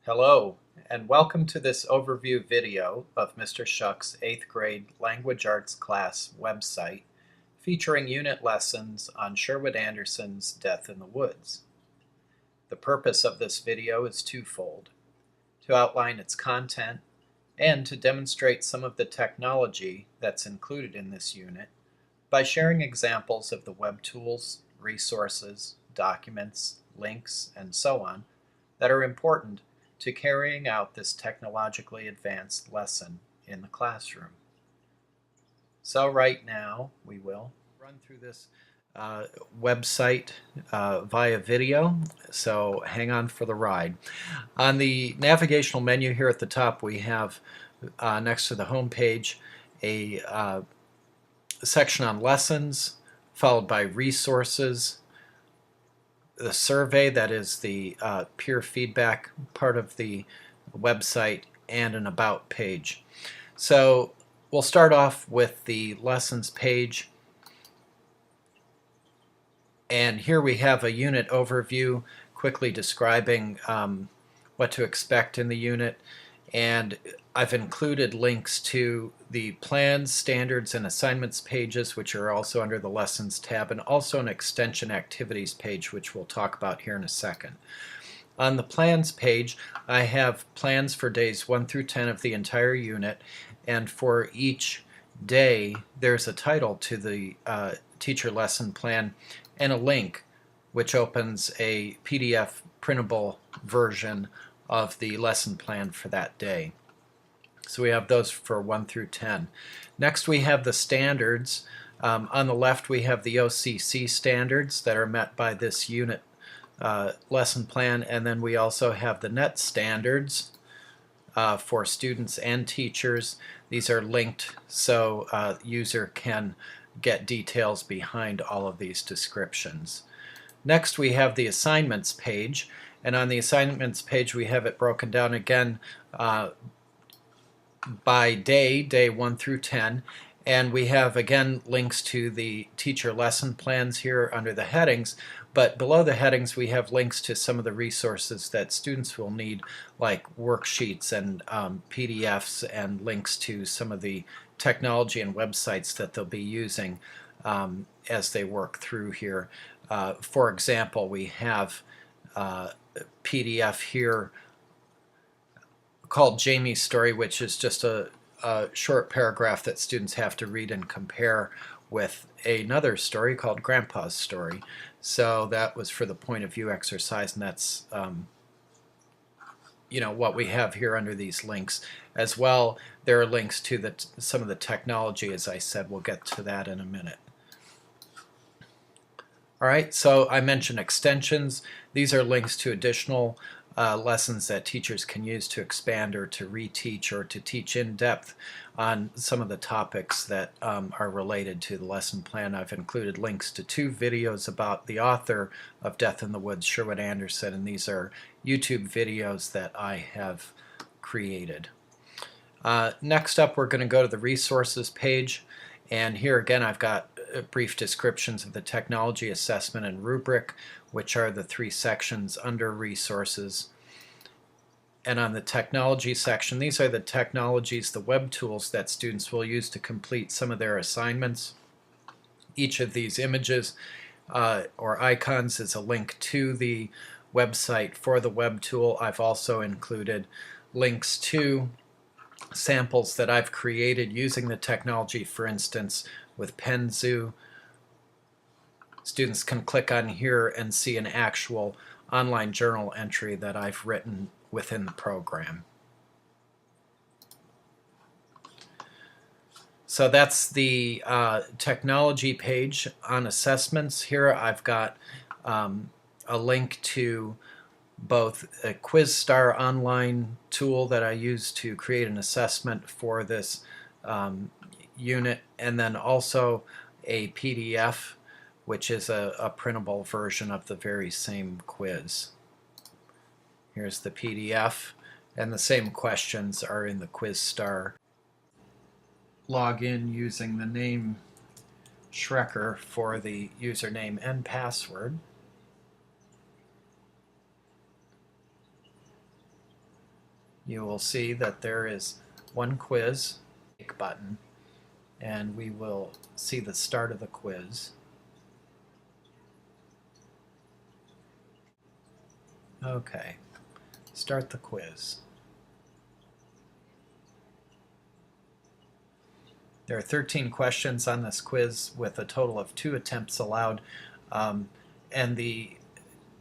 Hello, and welcome to this overview video of Mr. Schuck's 8th grade Language Arts class website featuring unit lessons on Sherwood Anderson's Death in the Woods. The purpose of this video is twofold: to outline its content and to demonstrate some of the technology that's included in this unit by sharing examples of the web tools, resources, documents, links, and so on that are important to carrying out this technologically advanced lesson in the classroom. So right now we will run through this website via video, so hang on for the ride. On the navigational menu here at the top we have next to the home page a section on lessons, followed by resources, the survey, that is the peer feedback part of the website, and an about page. So we'll start off with the lessons page, and here we have a unit overview quickly describing what to expect in the unit, and I've included links to the plans, standards, and assignments pages, which are also under the lessons tab, and also an extension activities page, which we'll talk about here in a second. On the plans page, I have plans for days 1 through 10 of the entire unit, and for each day there's a title to the teacher lesson plan and a link which opens a PDF printable version of the lesson plan for that day. So we have those for 1 through 10. Next we have the standards. On the left we have the OCC standards that are met by this unit lesson plan, and then we also have the net standards for students and teachers. These are linked so user can get details behind all of these descriptions. Next we have the assignments page, and on the assignments page we have it broken down again by day 1 through 10, and we have again links to the teacher lesson plans here under the headings, but below the headings we have links to some of the resources that students will need, like worksheets and PDFs, and links to some of the technology and websites that they'll be using as they work through here. For example, we have a PDF here called Jamie's Story, which is just a short paragraph that students have to read and compare with another story called Grandpa's Story. So that was for the point of view exercise, and that's what we have here under these links. As well, there are links to some of the technology, as I said. We'll get to that in a minute. All right, so I mentioned extensions. These are links to additional lessons that teachers can use to expand or to reteach or to teach in depth on some of the topics that are related to the lesson plan. I've included links to 2 videos about the author of Death in the Woods, Sherwood Anderson, and these are YouTube videos that I have created. Next up, we're going to go to the resources page, and here again I've got brief descriptions of the technology assessment and rubric, which are the 3 sections under resources. And on the technology section, these are the technologies, the web tools that students will use to complete some of their assignments. Each of these images or icons is a link to the website for the web tool. I've also included links to samples that I've created using the technology, for instance with PenZoo. Students can click on here and see an actual online journal entry that I've written within the program. So that's the technology page. On assessments here I've got a link to both a QuizStar online tool that I use to create an assessment for this unit, and then also a PDF, which is a printable version of the very same quiz. Here's the PDF, and the same questions are in the QuizStar. Log in using the name Schrecker for the username and password. you will see that there is one quiz button, and we will see the start of the quiz. Okay, start the quiz. There are 13 questions on this quiz with a total of 2 attempts allowed, and the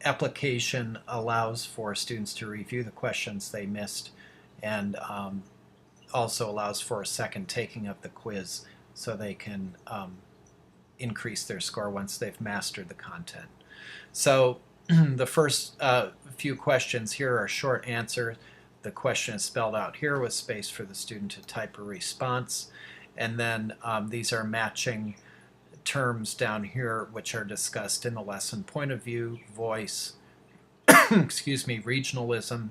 application allows for students to review the questions they missed, and also allows for a second taking of the quiz so they can increase their score once they've mastered the content. So the first few questions here are short answers. The question is spelled out here with space for the student to type a response. And then these are matching terms down here which are discussed in the lesson: point of view, voice, excuse me, regionalism,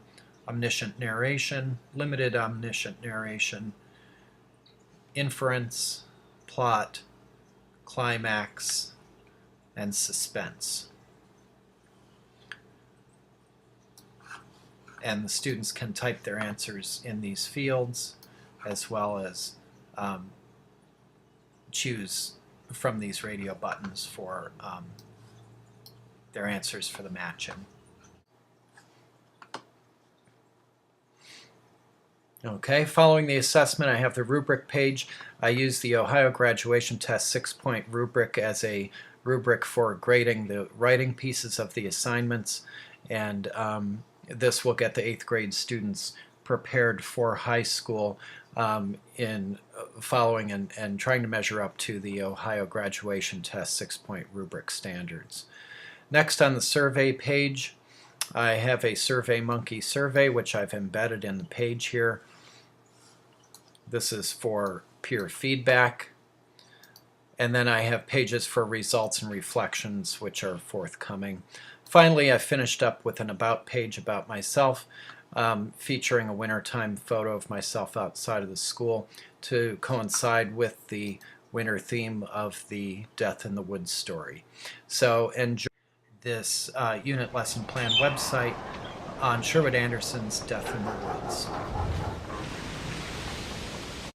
omniscient narration, limited omniscient narration, inference, plot, climax, and suspense. And the students can type their answers in these fields, as well as choose from these radio buttons for their answers for the matching. Okay, following the assessment, I have the rubric page. I use the Ohio Graduation Test 6-point rubric as a rubric for grading the writing pieces of the assignments, and this will get the 8th grade students prepared for high school in following and trying to measure up to the Ohio Graduation Test 6-point rubric standards. Next, on the survey page, I have a SurveyMonkey survey which I've embedded in the page here. This is for peer feedback. And then I have pages for results and reflections which are forthcoming. Finally, I finished up with an about page about myself, featuring a wintertime photo of myself outside of the school to coincide with the winter theme of the Death in the Woods story. So enjoy this unit lesson plan website on Sherwood Anderson's Death in the Woods.